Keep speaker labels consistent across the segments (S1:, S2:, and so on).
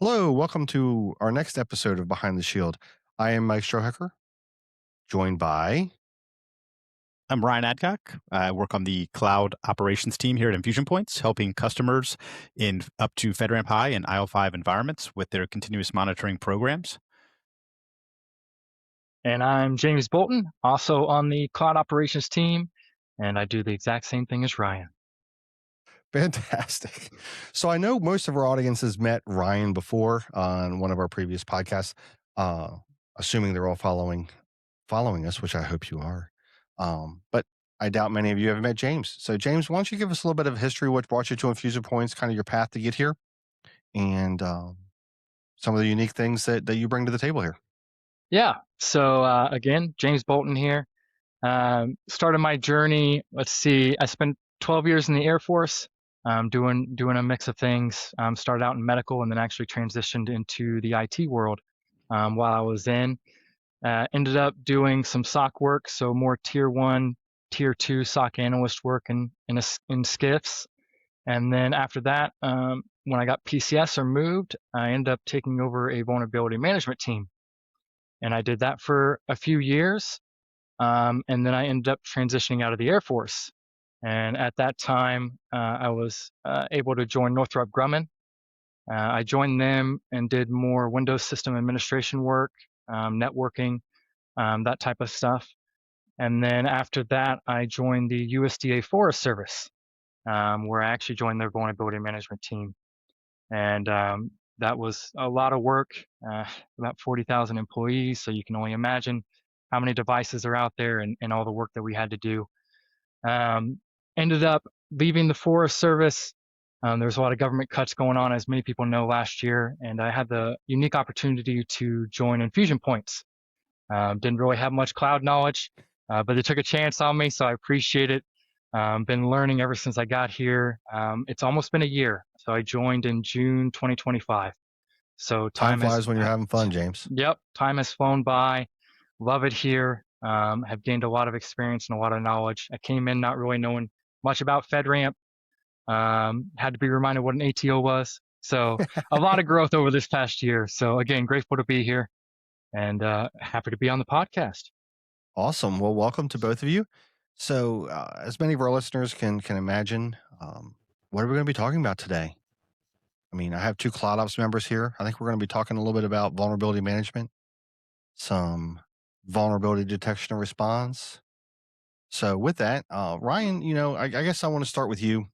S1: Hello, welcome to our next episode of Behind the Shield. I am Mike Strohecker, joined by.
S2: I'm Ryan Adcock. I work on the cloud operations team here at InfusionPoints, helping customers in up to FedRAMP High and IL5 environments with their continuous monitoring programs.
S3: And I'm James Bolton, also on the cloud operations team, and I do the exact same thing as Ryan.
S1: Fantastic. So I know most of our audience has met Ryan before on one of our previous podcasts, assuming they're all following us, which I hope you are. But I doubt many of you have met James. So James, why don't you give us a little bit of history, what brought you to InfusionPoints, kind of your path to get here, and some of the unique things that you bring to the table here.
S3: Yeah. So again, James Bolton here. Started my journey. Let's see. I spent 12 years in the Air Force, doing a mix of things. Started out in medical and then actually transitioned into the IT world while I was in. Ended up doing some SOC work, so more tier 1, tier 2 SOC analyst work in SCIFs. And then after that, when I got PCS or moved, I ended up taking over a vulnerability management team. And I did that for a few years. And then I ended up transitioning out of the Air Force. And at that time, I was able to join Northrop Grumman. I joined them and did more Windows system administration work, networking, that type of stuff. And then after that, I joined the USDA Forest Service, where I actually joined their vulnerability management team. And that was a lot of work, about 40,000 employees. So you can only imagine how many devices are out there and all the work that we had to do. Ended up leaving the Forest Service. There's a lot of government cuts going on, as many people know, last year. And I had the unique opportunity to join InfusionPoints. Didn't really have much cloud knowledge, but they took a chance on me, so I appreciate it. Been learning ever since I got here. It's almost been a year. So I joined in June 2025. So
S1: Time flies when you're having fun, James.
S3: Yep, time has flown by. Love it here. Have gained a lot of experience and a lot of knowledge. I came in not really knowing much about FedRAMP. Had to be reminded what an ATO was. So a lot of growth over this past year. So again, grateful to be here and happy to be on the podcast.
S1: Awesome. Well, welcome to both of you. So, as many of our listeners can imagine, what are we going to be talking about today? I mean, I have two Cloud Ops members here. I think we're going to be talking a little bit about vulnerability management, some vulnerability detection and response. So, with that, Ryan, I guess I want to start with you.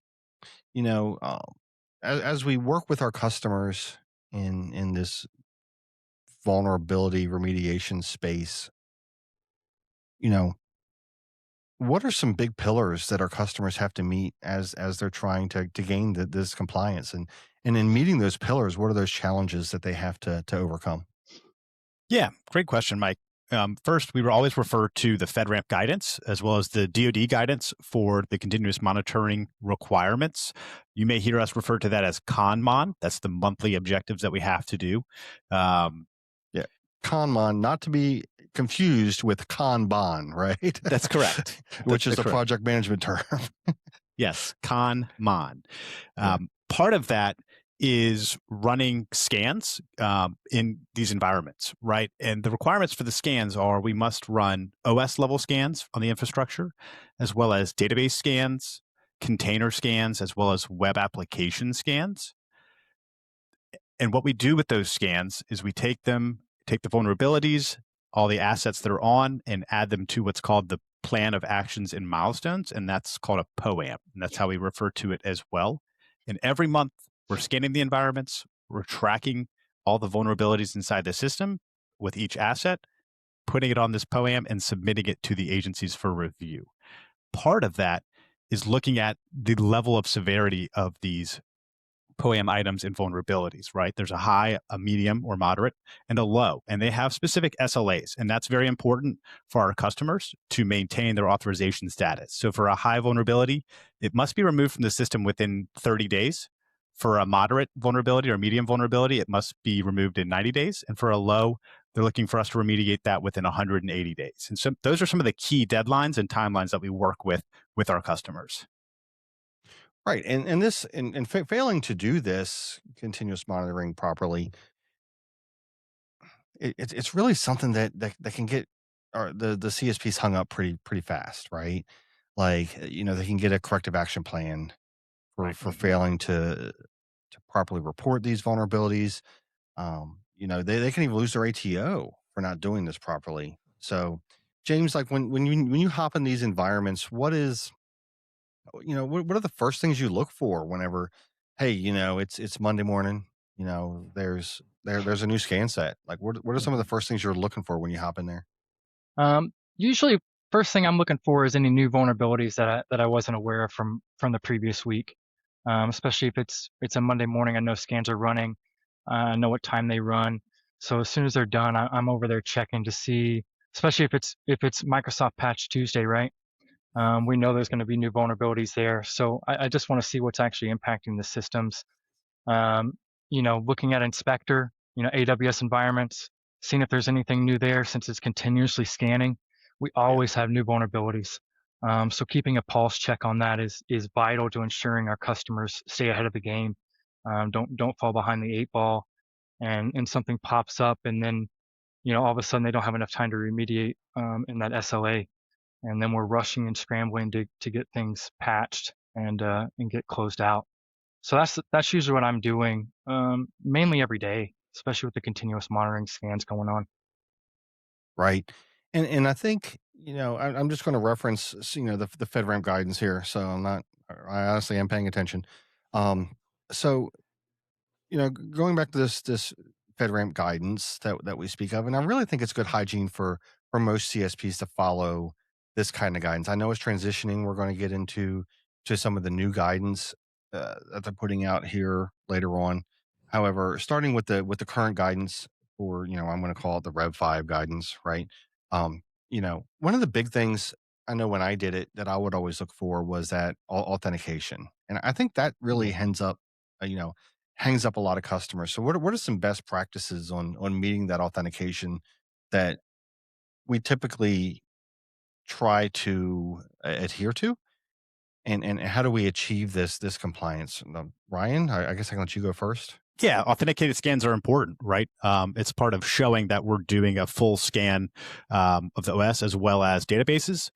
S1: As we work with our customers in this vulnerability remediation space, what are some big pillars that our customers have to meet as they're trying to gain this compliance? And in meeting those pillars, what are those challenges that they have to overcome?
S2: Yeah, great question, Mike. First, we will always refer to the FedRAMP guidance as well as the DoD guidance for the continuous monitoring requirements. You may hear us refer to that as ConMon. That's the monthly objectives that we have to do.
S1: ConMon, not to be confused with Kanban, right?
S2: That's correct.
S1: Which is the project management term.
S2: Yes, ConMon. Part of that is running scans in these environments, right? And the requirements for the scans are we must run OS level scans on the infrastructure, as well as database scans, container scans, as well as web application scans. And what we do with those scans is we take the vulnerabilities, all the assets that are on, and add them to what's called the plan of actions and milestones, and that's called a POAM, and that's how we refer to it as well. And every month, we're scanning the environments, we're tracking all the vulnerabilities inside the system with each asset, putting it on this POAM, and submitting it to the agencies for review. Part of that is looking at the level of severity of these POAM items and vulnerabilities, right? There's a high, a medium or moderate, and a low, and they have specific SLAs, and that's very important for our customers to maintain their authorization status. So for a high vulnerability, it must be removed from the system within 30 days. For a moderate vulnerability or medium vulnerability, it must be removed in 90 days. And for a low, they're looking for us to remediate that within 180 days. And so those are some of the key deadlines and timelines that we work with our customers.
S1: Right. And this and failing to do this continuous monitoring properly, it's really something that can get or the CSPs hung up pretty fast, right? Like, they can get a corrective action plan for
S2: Right.
S1: for failing to properly report these vulnerabilities. They can even lose their ATO for not doing this properly. So, James, like when you hop in these environments, what are the first things you look for whenever, hey, it's Monday morning, there's a new scan set. Like what are some of the first things you're looking for when you hop in there?
S3: Usually, first thing I'm looking for is any new vulnerabilities that I wasn't aware of from the previous week. Especially if it's a Monday morning, I know scans are running. I know what time they run. So as soon as they're done, I'm over there checking to see, especially if it's Microsoft Patch Tuesday, right? We know there's going to be new vulnerabilities there. So I just want to see what's actually impacting the systems. um, looking at Inspector, AWS environments, seeing if there's anything new there since it's continuously scanning. We
S1: Yeah.
S3: always have new vulnerabilities. So keeping a pulse check on that is vital to ensuring our customers stay ahead of the game. Don't fall behind the eight ball, and something pops up, and then all of a sudden they don't have enough time to remediate in that SLA, and then we're rushing and scrambling to get things patched and get closed out. So that's usually what I'm doing, mainly every day, especially with the continuous monitoring scans going on.
S1: Right. And I think, I'm just going to reference, the FedRAMP guidance here. So I honestly am paying attention. Um, so going back to this FedRAMP guidance that we speak of, and I really think it's good hygiene for most CSPs to follow this kind of guidance. I know it's transitioning. We're going to get into to some of the new guidance that they're putting out here later on. However, starting with the current guidance, or I'm going to call it the Rev 5 guidance, right? One of the big things I know when I did it that I would always look for was that authentication, and I think that really uh, you know hangs up a lot of customers. So what are some best practices on meeting that authentication that we typically try to adhere to? And how do we achieve this compliance? Ryan, I guess I can let you go first.
S2: Yeah, authenticated scans are important, right? It's part of showing that we're doing a full scan of the OS as well as databases.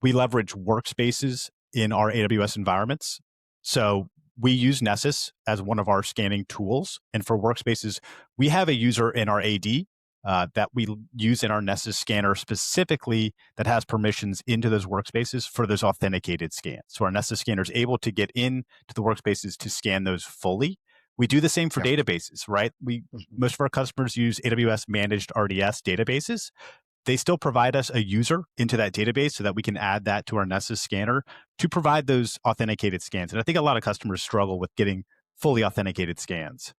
S2: We leverage workspaces in our AWS environments. So we use Nessus as one of our scanning tools. And for workspaces, we have a user in our AD that we use in our Nessus scanner specifically that has permissions into those workspaces for those authenticated scans. So our Nessus scanner is able to get into the workspaces to scan those fully. We do the same for
S1: Yeah.
S2: databases, right?
S3: Mhm.
S2: Most of our customers use AWS managed RDS databases. They still provide us a user into that database so that we can add that to our Nessus scanner to provide those authenticated scans. And I think a lot of customers struggle with getting fully authenticated scans.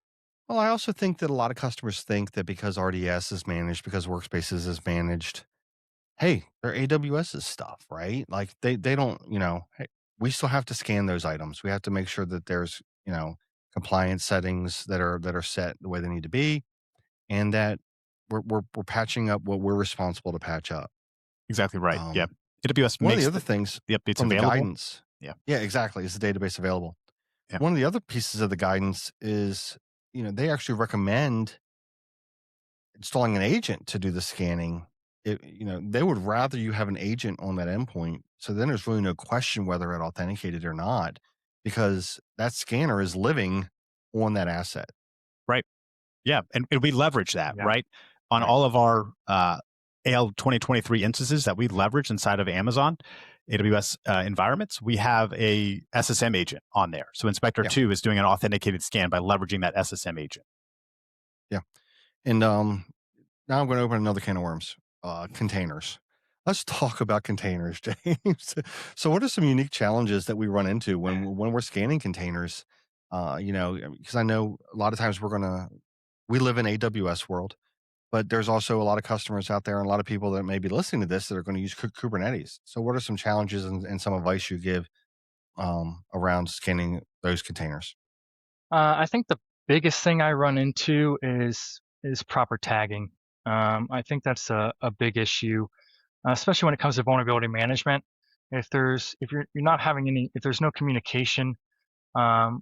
S1: Well, I also think that a lot of customers think that because RDS is managed, because Workspaces is managed, hey, they're AWS's stuff, right? Like they don't, hey, we still have to scan those items. We have to make sure that there's, compliance settings that are set the way they need to be, and that we're patching up what we're responsible to patch up.
S2: Exactly right. Yep.
S1: Um,
S2: AWS
S1: One of the
S2: makes
S1: other things
S2: the updates
S1: from the
S2: available.
S1: guidance,
S2: Yeah.
S1: yeah, exactly, is the database available.
S2: Yeah.
S1: One of the other pieces of the guidance is, they actually recommend installing an agent to do the scanning. They would rather you have an agent on that endpoint. So then there's really no question whether it authenticated or not, because that scanner is living on that asset.
S2: Right. Yeah, and we leverage that,
S3: Yeah.
S2: right? On
S1: Right.
S2: all of our AL 2023 instances that we leverage inside of Amazon AWS environments, we have a SSM agent on there. So Inspector
S1: Yeah.
S2: 2 is doing an authenticated scan by leveraging that SSM agent.
S1: Yeah. And now I'm going to open another can of worms. Containers. Let's talk about containers, James. So, what are some unique challenges that we run into when we're scanning containers? Because I know a lot of times we live in AWS world, but there's also a lot of customers out there and a lot of people that may be listening to this that are going to use Kubernetes. So, what are some challenges and some advice you give around scanning those containers?
S3: I think the biggest thing I run into is proper tagging. I think that's a big issue, especially when it comes to vulnerability management. If you're not having any, if there's no communication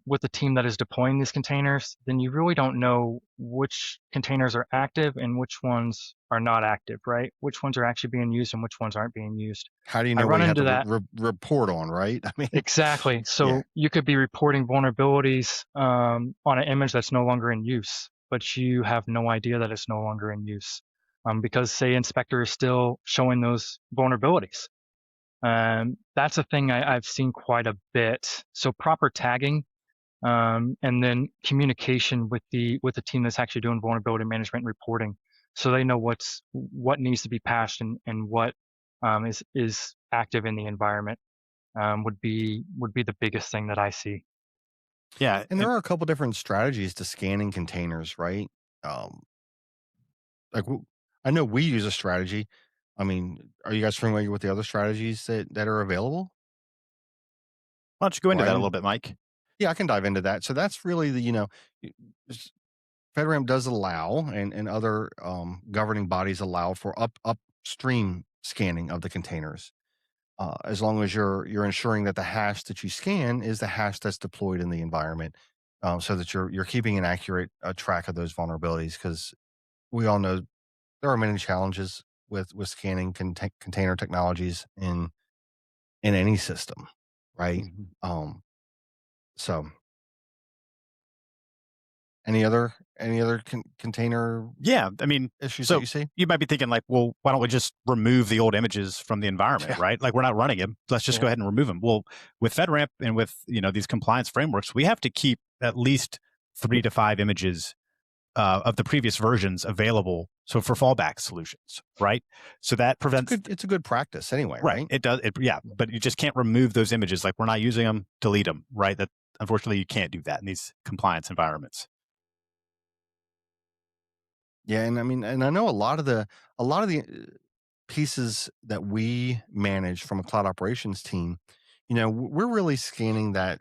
S3: with the team that is deploying these containers, then you really don't know which containers are active and which ones are not active, right? Which ones are actually being used and which ones aren't being used.
S1: How do you
S3: I
S1: know what
S3: run
S1: you have
S3: into
S1: to
S3: that
S1: report on, right? I mean,
S3: exactly.
S1: yeah.
S3: So you could be reporting vulnerabilities on an image that's no longer in use, but you have no idea that it's no longer in use because, say, inspector is still showing those vulnerabilities. That's a thing I've seen quite a bit. So proper tagging and then communication with the team that's actually doing vulnerability management and reporting, so they know what needs to be patched and what is active in the environment would be the biggest thing that I see.
S2: Yeah,
S1: And there
S2: and
S1: are a couple different strategies to scanning containers, right? Um, like I know we use a strategy. I mean, are you guys familiar with the other strategies that are available?
S2: why don't you go into that a
S1: Ryan?
S2: little bit, Mike?
S1: Yeah, I can dive into that. So that's really the, y- FedRAMP does allow, and other governing bodies allow for upstream scanning of the containers, as long as you're ensuring that the hash that you scan is the hash that's deployed in the environment, so that you're keeping an accurate track of those vulnerabilities. Because we all know there are many challenges with scanning container technologies in any system, right?
S2: Mhm.
S1: Um, so any other container
S2: Yeah, I mean,
S1: issues that
S2: so
S1: you see?
S2: you might be thinking like, well, why don't we just remove the old images from the environment,
S1: Yeah.
S2: right? Like we're not running them. Let's just go
S3: Yeah.
S2: ahead and remove them. Well, with FedRAMP and with these compliance frameworks, we have to keep at least 3 to 5 images of the previous versions available. So for fallback solutions, right? So that prevents.
S1: It's a good practice anyway,
S2: Right.
S1: right?
S2: It does. Yeah, but you just can't remove those images. Like we're not using them, delete them, right? That unfortunately you can't do that in these compliance environments.
S1: Yeah, and I mean, and I know a lot of the pieces that we manage from a cloud operations team, we're really scanning that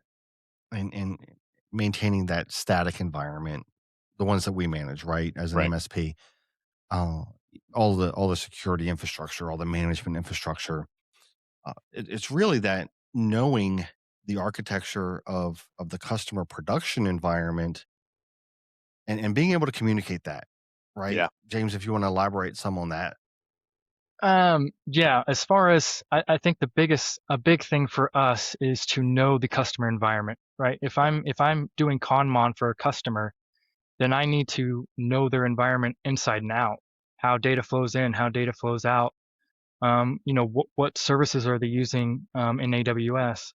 S1: and maintaining that static environment, the ones that we manage, right, as an
S2: Right.
S1: MSP. Uh, all the security infrastructure, all the management infrastructure. It's really that knowing the architecture of the customer production environment, and being able to communicate that, right?
S2: Yeah.
S1: James, if you want to elaborate some on that.
S3: Yeah, as far as I think a big thing for us is to know the customer environment, right? If I'm doing conmon for a customer, then I need to know their environment inside and out, how data flows in, how data flows out. What services are they using in AWS?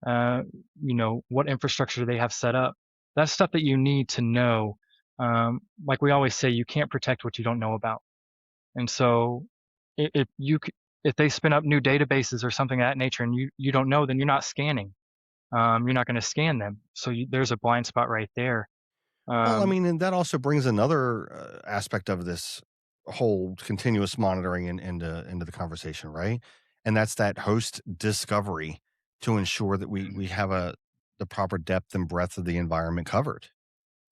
S3: Uh, what infrastructure do they have set up? That's stuff that you need to know. Like we always say, you can't protect what you don't know about. And so if they spin up new databases or something of that nature and you don't know, then you're not scanning. You're not going to scan them. So there's a blind spot right there.
S1: Well, I
S3: Um,
S1: mean, and that also brings another aspect of this whole continuous monitoring into the conversation, right? And that's that host discovery to ensure that we have the proper depth and breadth of the environment covered.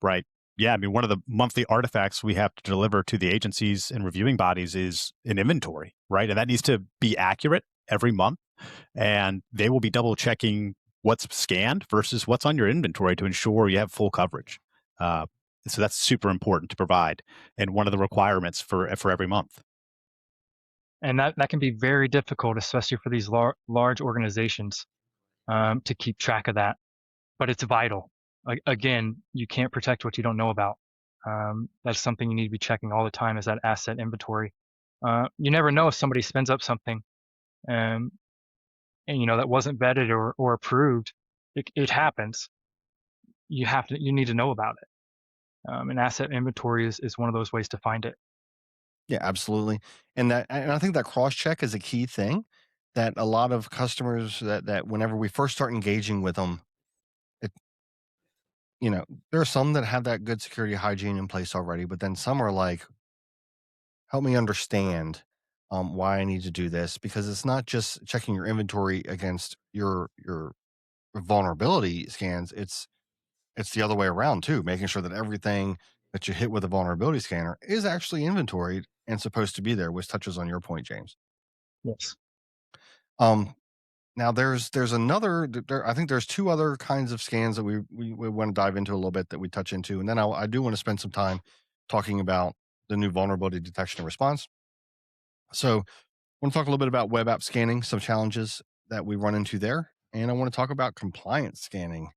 S2: Right. Yeah. I mean, one of the monthly artifacts we have to deliver to the agencies and reviewing bodies is an inventory, right? And that needs to be accurate every month. And they will be double checking what's scanned versus what's on your inventory to ensure you have full coverage. Uh, so that's super important to provide, and one of the requirements for every month.
S3: and that can be very difficult, especially for these large organizations, to keep track of that. But it's vital. Again, you can't protect what you don't know about. That's something you need to be checking all the time is that asset inventory. You never know if somebody spins up something um, and that wasn't vetted or approved. It happens. You need to know about it. And asset inventory is one of those ways to find it.
S1: Yeah, absolutely. And I think that cross check is a key thing that a lot of customers that whenever we first start engaging with them, it, there are some that have that good security hygiene in place already, but then some are like, help me understand why I need to do this, because it's not just checking your inventory against your vulnerability scans. It's the other way around too, making sure that everything that you hit with a vulnerability scanner is actually inventoried and supposed to be there, which touches on your point, James.
S3: Yes.
S1: Um, Now there's another I think there's two other kinds of scans that we want to dive into a little bit that we touch into, and then I do want to spend some time talking about the new vulnerability detection and response. So I want to talk a little bit about web app scanning, some challenges that we run into there, and I want to talk about compliance scanning.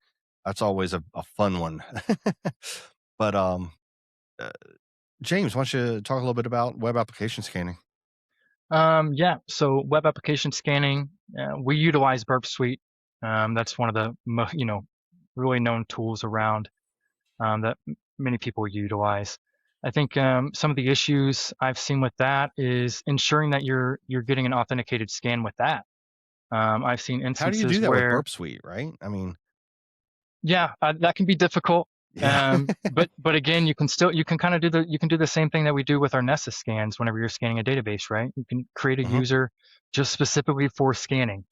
S1: That's always a fun one. But uh, James, why don't you talk a little bit about web application scanning?
S3: Yeah, so web application scanning, we utilize Burp Suite. That's one of the really known tools around that many people utilize. I think some of the issues I've seen with that is ensuring that you're getting an authenticated scan with that. I've seen
S1: How do you
S3: instances
S1: do that with
S3: where,
S1: Burp Suite, right? I mean,
S3: yeah, that can be difficult.
S1: yeah.
S3: But again, you can kind of do the same thing that we do with our Nessus scans whenever you're scanning a database, right? You can create a
S1: Mhm.
S3: user just specifically for scanning,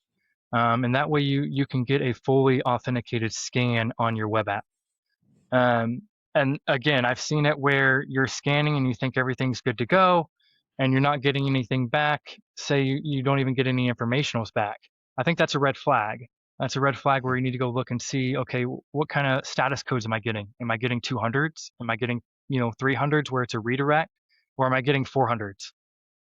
S3: and that way you can get a fully authenticated scan on your web app. Um, and again, I've seen it where you're scanning and you think everything's good to go, and you're not getting anything back. Say you don't even get any informationals back. I think that's a red flag. That's a red flag where you need to go look and see, okay, what kind of status codes am I getting? Am I getting 200s? Am I getting 300s where it's a redirect, or am I getting 400s?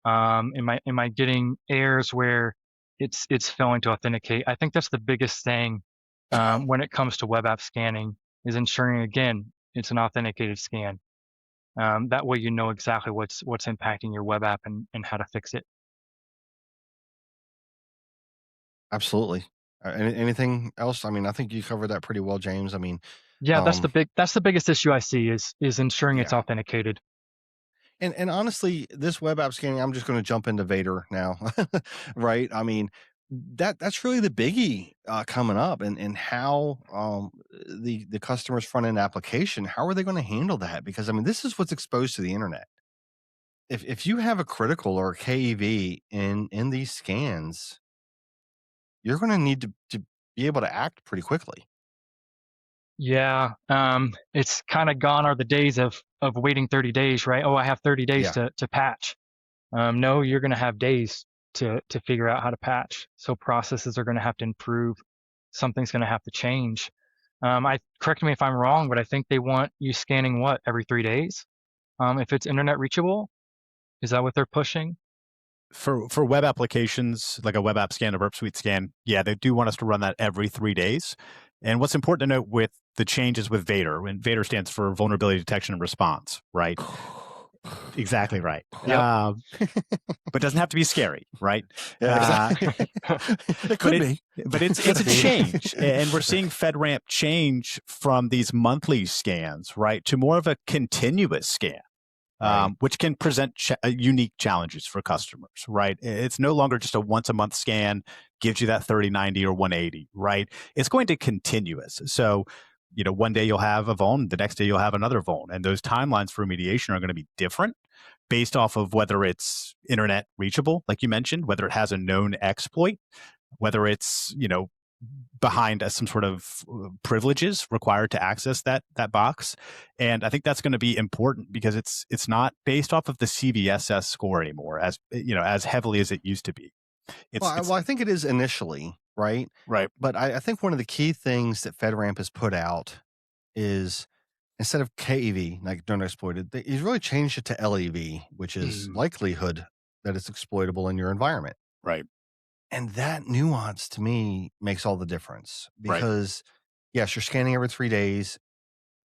S3: Am I getting errors where it's failing to authenticate? I think that's the biggest thing when it comes to web app scanning is ensuring again it's an authenticated scan. That way you know exactly what's impacting your web app and how to fix it.
S1: Absolutely. Anything else? I mean, I think you covered that pretty well, James. I mean,
S3: Yeah,
S1: um,
S3: that's the biggest issue I see is ensuring it's
S1: yeah.
S3: authenticated.
S1: And honestly, this web app scanning, I'm just going to jump into VADR now, right? I mean, that's really the biggie coming up, and how the customer's front end application, how are they going to handle that? Because I mean, this is what's exposed to the internet. If you have a critical or a KEV in these scans, you're going to need to be able to act pretty quickly.
S3: Yeah, it's kind of gone are the days of waiting 30 days, right? Oh, I have 30 days
S1: Yeah.
S3: to patch. No, you're going to have days to figure out how to patch. So processes are going to have to improve. Something's going to have to change. I correct me if I'm wrong, but I think they want you scanning what every 3 days. If it's internet reachable, is that what they're pushing?
S2: For web applications, like a web app scan, a Burp Suite scan, yeah, they do want us to run that every 3 days. And what's important to note with the changes with VADR, when VADR stands for vulnerability detection and response, right? Exactly right.
S1: Yep.
S2: But doesn't have to be scary, right?
S1: Yeah, exactly. It
S2: but
S1: could be.
S2: it's a change, and we're seeing FedRAMP change from these monthly scans, right, to more of a continuous scan.
S1: Right.
S2: Which can present unique challenges for customers, right? It's no longer just a once a month scan, gives you that 30, 90, or 180, right? It's going to continuous. So, one day you'll have a vuln, the next day you'll have another vuln. And those timelines for remediation are going to be different based off of whether it's internet reachable, like you mentioned, whether it has a known exploit, whether it's, behind some sort of privileges required to access that box. And I think that's going to be important because it's not based off of the CVSS score anymore, as heavily as it used to be.
S1: Well, I think it is initially, right?
S2: Right.
S1: But I think one of the key things that FedRAMP has put out is instead of KEV, like don't exploited, he's really changed it to LEV, which is
S2: Mhm.
S1: likelihood that it's exploitable in your environment.
S2: Right.
S1: And that nuance to me makes all the difference
S2: Right.
S1: because yes, you're scanning every 3 days,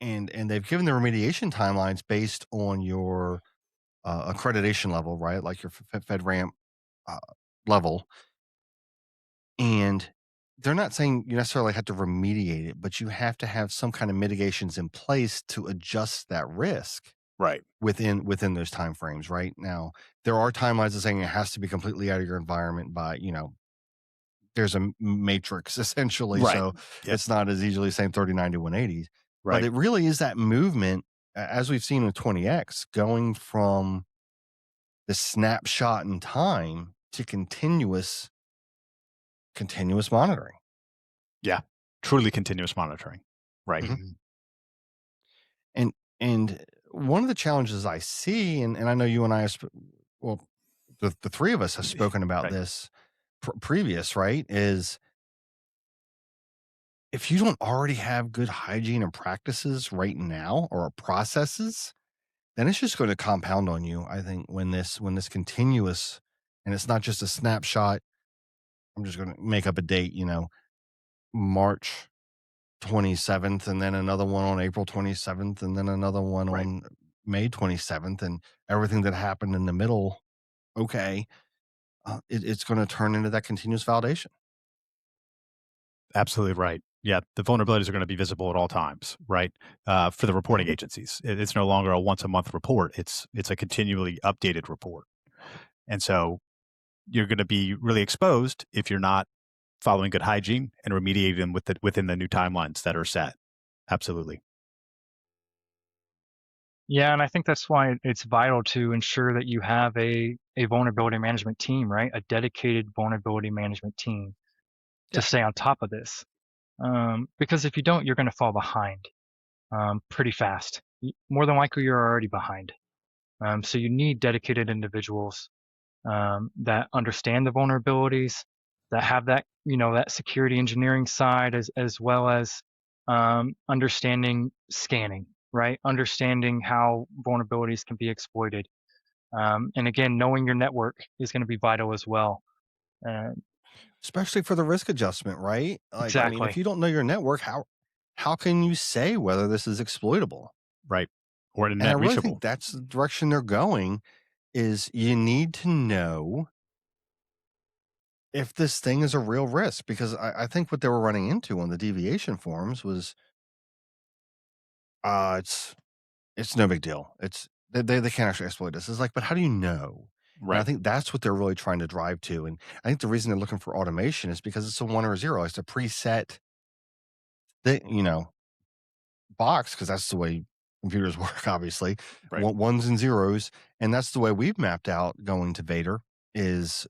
S1: and they've given the remediation timelines based on your accreditation level, right? Like your FedRAMP uh, level. And they're not saying you necessarily have to remediate it, but you have to have some kind of mitigations in place to adjust that risk
S2: Right.
S1: within those time frames. Right now, there are timelines that saying it has to be completely out of your environment by there's a matrix essentially,
S2: Right.
S1: so
S2: Yep.
S1: it's not as easily saying 30, 90, 180. But
S2: Right.
S1: it really is that movement, as we've seen with 20x, going from the snapshot in time to continuous monitoring.
S2: Yeah. Truly continuous monitoring. Right.
S1: Mhm. And one of the challenges I see, and I know you and I have, well, the three of us have spoken about
S2: Right.
S1: this previous, right? Is if you don't already have good hygiene and practices right now or processes, then it's just going to compound on you. I think when this continuous, and it's not just a snapshot. I'm just going to make up a date, March 27th, and then another one on April 27th, and then another one
S2: Right.
S1: on May 27th, and everything that happened in the middle. Okay, it's going to turn into that continuous validation.
S2: Absolutely right. Yeah, the vulnerabilities are going to be visible at all times, right? For the reporting
S1: Mhm.
S2: agencies, it's no longer a once a month report. It's a continually updated report, and so you're going to be really exposed if you're not following good hygiene and remediating them within the new timelines that are set. Absolutely.
S3: Yeah, and I think that's why it's vital to ensure that you have a vulnerability management team, right? A dedicated vulnerability management team to
S1: Yeah.
S3: stay on top of this. Because if you don't, you're going to fall behind pretty fast. More than likely, you're already behind. So you need dedicated individuals that understand the vulnerabilities, that have that that security engineering side, as well as understanding scanning, right? Understanding how vulnerabilities can be exploited, and again, knowing your network is going to be vital as well. Uh,
S1: Especially for the risk adjustment, right? Like, I mean, if
S3: exactly.
S1: you don't know your network, how can you say whether this is exploitable?
S2: Right. Or
S1: And I
S2: internet
S1: really
S2: reachable.
S1: think that's the direction they're going. Is you need to know if this thing is a real risk, because I think what they were running into on the deviation forms was, uh, it's it's no big deal. They can't actually exploit this. It's like, but how do you know? And I
S2: Right.
S1: think that's what they're really trying to drive to. And I think the reason they're looking for automation is because it's a one or a zero. It's a preset thing, box, because that's the way computers work, obviously.
S2: Right.
S1: Ones and zeros. And that's the way we've mapped out going to Vader is,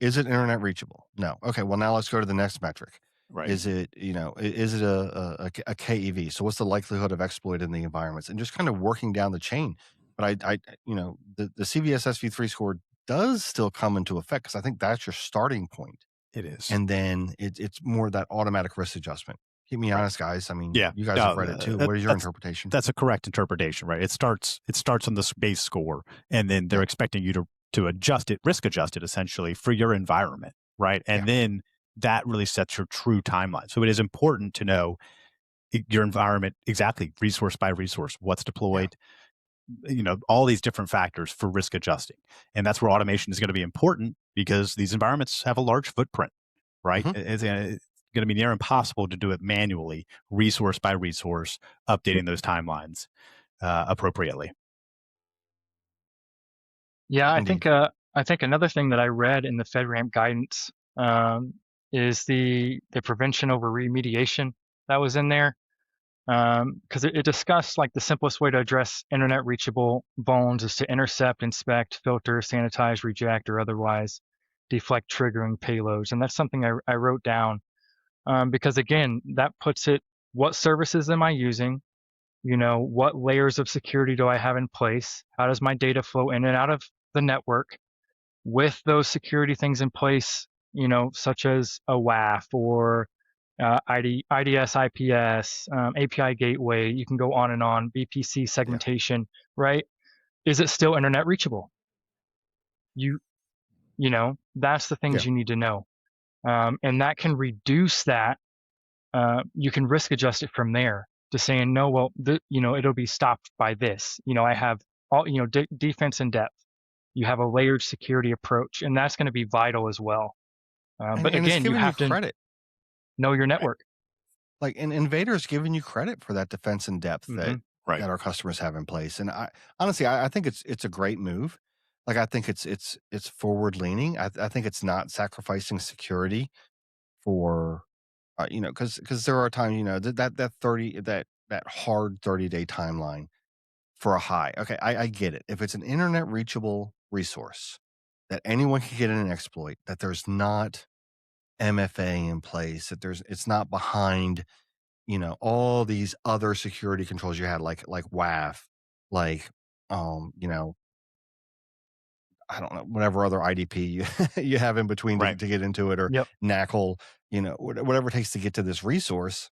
S1: is it internet reachable? No. Okay. Well, now let's go to the next metric.
S2: Right.
S1: Is it a KEV? So what's the likelihood of exploit in the environments, and just kind of working down the chain. But the CVS SV3 score does still come into effect, because I think that's your starting point.
S2: It is.
S1: And then it's more that automatic risk adjustment. Keep me
S2: Right.
S1: honest, guys. I mean,
S2: Yeah.
S1: you guys have
S2: No,
S1: read it too. What is your interpretation?
S2: that's a correct interpretation, right? It starts on this base score, and then they're
S1: Yeah.
S2: expecting you to adjust it, risk adjust it essentially for your environment, right?
S1: Yeah.
S2: And then that really sets your true timeline. So it is important to know your environment exactly, resource by resource, what's
S1: Yeah.
S2: deployed, all these different factors for risk adjusting. And that's where automation is going to be important because these environments have a large footprint, right?
S1: Mhm.
S2: It's going to be near impossible to do it manually, resource by resource, updating those timelines appropriately.
S3: Yeah,
S1: Indeed.
S3: I think another thing that I read in the FedRAMP guidance um, is the prevention over remediation that was in there, because it discussed like the simplest way to address internet reachable vulns is to intercept, inspect, filter, sanitize, reject, or otherwise deflect triggering payloads. And that's something I wrote down because again, that puts it, what services am I using? What layers of security do I have in place? How does my data flow in and out of the network with those security things in place, such as a WAF or IDS, IPS, API gateway, you can go on and on, VPC
S1: Yeah.
S3: segmentation, right? Is it still internet reachable? You, that's the things
S1: Yeah.
S3: you need to know. And that can reduce that. You can risk adjust it from there to saying, no, well, it'll be stopped by this. I have all, defense in depth. You have a layered security approach, and that's going to be vital as well. But
S1: And it's
S3: again, you
S1: giving you
S3: have to
S1: credit.
S3: know your
S2: Right.
S3: network.
S1: Like, and Invader's giving you credit for that defense in depth that
S3: Hmm.
S2: Right.
S1: that our customers have in place. And I think it's a great move. Like, I think it's forward leaning. I think it's not sacrificing security for, because there are times, that 30 that hard 30-day timeline for a high. Okay, I get it. If it's an internet reachable resource that anyone can get in an exploit, that there's not MFA in place, that it's not behind, all these other security controls you had, like WAF, like, um, you know, I don't know, whatever other IDP you have in between
S2: Right.
S1: to get into it, or
S3: Yep.
S1: NACL, whatever it takes to get to this resource,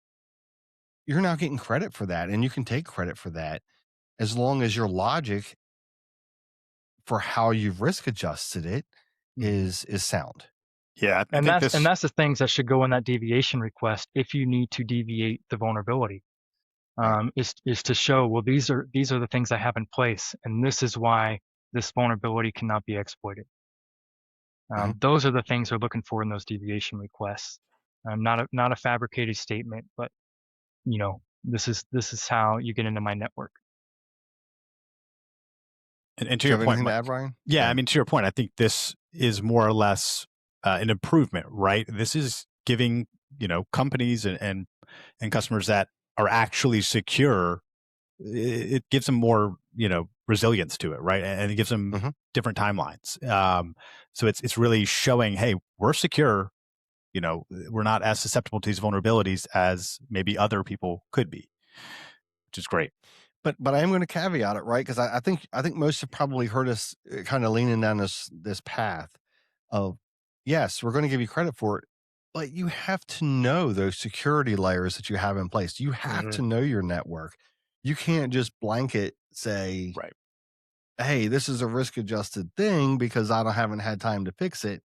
S1: you're now getting credit for that, and you can take credit for that as long as your logic for how you've risk adjusted it
S2: Mhm.
S1: is sound.
S2: Yeah, I
S3: And
S2: think
S3: that's and
S2: this.
S3: that's the things that should go in that deviation request if you need to deviate the vulnerability.
S1: Right.
S3: Is to show, well, these are the things I have in place, and this is why this vulnerability cannot be exploited.
S1: Mhm.
S3: Those are the things they're looking for in those deviation requests. Not a fabricated statement, but this is how you get into my network.
S2: And to
S1: Do you
S2: your
S1: have
S2: point,
S1: anything to
S2: Mike.
S1: add, Ryan? Go
S2: Yeah, I
S1: ahead.
S2: mean, to your point, I think this is more or less an improvement, right? This is giving companies and customers that are actually secure. It gives them more resilience to it, right? And it gives them
S1: Mhm.
S2: different timelines. So it's really showing, hey, we're secure. We're not as susceptible to these vulnerabilities as maybe other people could be, which is great.
S1: But I am going to caveat it, right? Because I think most have probably heard us kind of leaning down this path of, yes, we're going to give you credit for it, but you have to know those security layers that you have in place. You have
S3: Mhm.
S1: to know your network. You can't just blanket say,
S2: Right.
S1: "Hey, this is a risk adjusted thing because I don't haven't had time to fix it."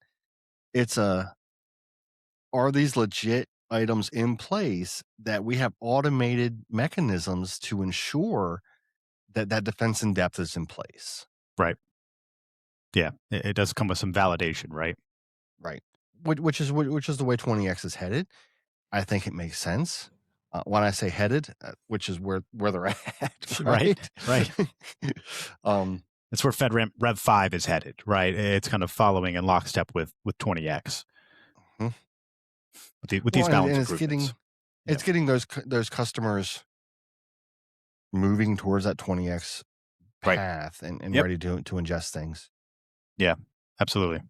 S1: It's a, are these legit items in place that we have automated mechanisms to ensure that defense in depth is in place?
S2: Right. Yeah. It does come with some validation, right?
S1: Right. Which is the way 20X is headed. I think it makes sense. When I say headed, which is where they're at,
S2: Right.
S1: right?
S2: Right.
S1: um,
S2: That's where FedRAMP Rev 5 is headed, right? It's kind of following in lockstep with 20X
S1: mhm.
S2: with
S1: Well,
S2: these
S1: and
S2: balance
S1: it's
S2: improvements. Yeah.
S1: getting those customers moving towards that 20X
S2: Right.
S1: path and
S2: Yep.
S1: ready to ingest things.
S2: Yeah. Absolutely.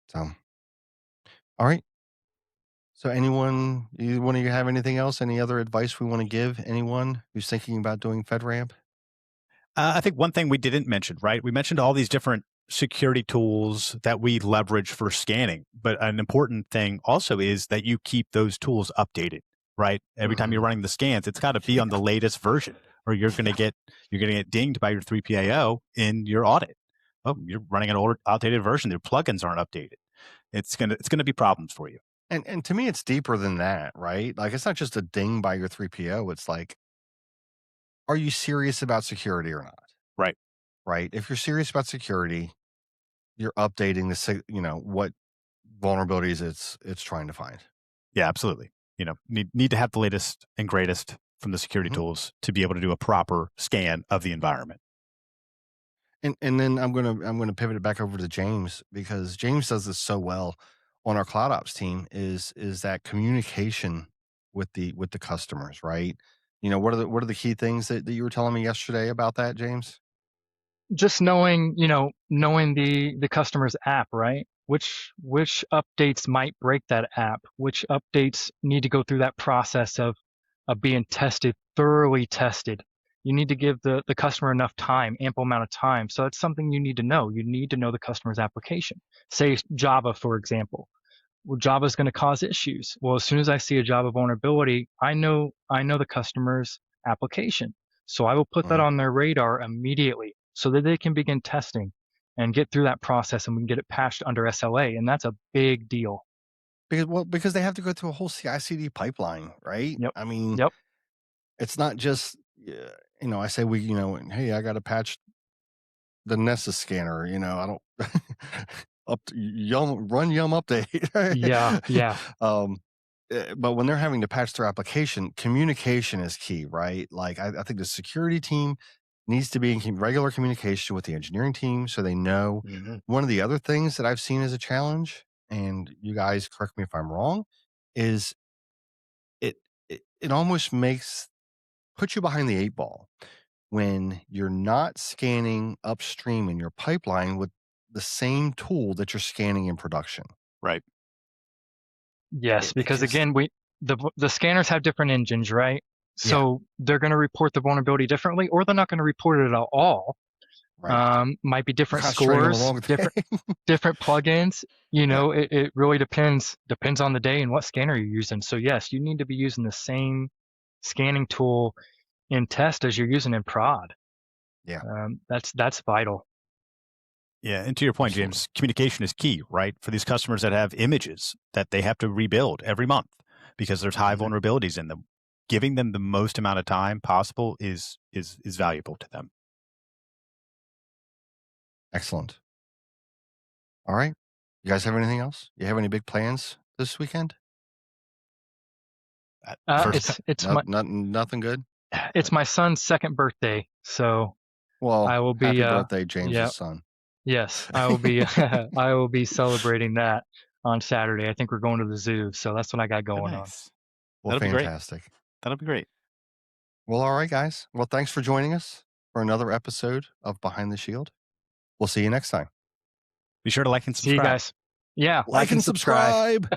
S1: So, all right. So, one of you have anything else? Any other advice we want to give anyone who's thinking about doing FedRAMP?
S2: I think one thing we didn't mention, right? We mentioned all these different security tools that we leverage for scanning, but an important thing also is that you keep those tools updated, right? Every time
S1: Mhm.
S2: you're running the scans, it's got to be on the latest version, or you're going to
S1: Yeah.
S2: get dinged by your 3PAO in your audit. Oh, you're running an old, outdated version. Their plugins aren't updated. It's gonna be problems for you.
S1: And to me, it's deeper than that, right? Like, it's not just a ding by your 3PO. It's like, are you serious about security or not?
S2: Right.
S1: Right? If you're serious about security, you're updating what vulnerabilities it's trying to find.
S2: Yeah, absolutely. Need to have the latest and greatest from the security
S1: Mhm.
S2: tools to be able to do a proper scan of the environment.
S1: And then I'm gonna pivot it back over to James, because James does this so well on our cloud ops team, is that communication with the customers, right? What are the key things that you were telling me yesterday about that, James?
S3: Just knowing the customer's app, right? Which updates might break that app? Which updates need to go through that process of being tested, thoroughly tested? You need to give the customer enough time, ample amount of time. So that's something you need to know. You need to know the customer's application. Say Java, for example. Well, Java is going to cause issues. Well, as soon as I see a Java vulnerability, I know the customer's application. So I will put that
S1: Mhm.
S3: on their radar immediately so that they can begin testing and get through that process, and we can get it patched under SLA. And that's a big deal.
S1: Because they have to go through a whole CI/CD pipeline, right?
S3: Yep.
S1: I mean,
S3: Yep.
S1: it's not just, I say hey, I got to patch the Nessus scanner. I don't run yum
S3: Yeah.
S1: update.
S3: Yeah.
S1: um, but when they're having to patch their application, communication is key, right? Like, I think the security team needs to be in regular communication with the engineering team so they know.
S3: Hmm.
S1: One of the other things that I've seen as a challenge, and you guys correct me if I'm wrong, is it almost puts you behind the eight ball when you're not scanning upstream in your pipeline with the same tool that you're scanning in production.
S2: Right.
S3: Yes,
S1: It
S3: because
S1: just,
S3: again, the scanners have different engines, right?
S1: yeah,
S3: So they're going to report the vulnerability differently, or they're not going to report it at all.
S1: Right.
S3: Might be different
S1: Concentrating on the
S3: scores,
S1: wrong thing.
S3: different plugins. It really depends on the day and what scanner you're using. So yes, you need to be using the same scanning tool in test as you're using in prod.
S1: Yeah.
S3: That's vital.
S2: Yeah, and to your point,
S1: Absolutely.
S2: James, communication is key, right? For these customers that have images that they have to rebuild every month because there's high vulnerabilities in them. Giving them the most amount of time possible is valuable to them.
S1: Excellent. All right. You guys have anything else? You have any big plans this weekend?
S3: Nothing
S1: good.
S3: It's my son's second birthday, so
S1: Well,
S3: I will be
S1: happy birthday, James's
S3: yeah,
S1: son.
S3: yes, I will be I will be celebrating that on Saturday. I think we're going to the zoo, so that's what I got going on.
S2: Nice.
S1: Well,
S2: That'll be great.
S1: fantastic.
S2: That'll be great.
S1: Well, all right, guys. Well, thanks for joining us for another episode of Behind the Shield. We'll see you next time.
S2: Be sure to like and
S3: See you
S2: subscribe.
S3: guys. Yeah,
S1: Like and subscribe.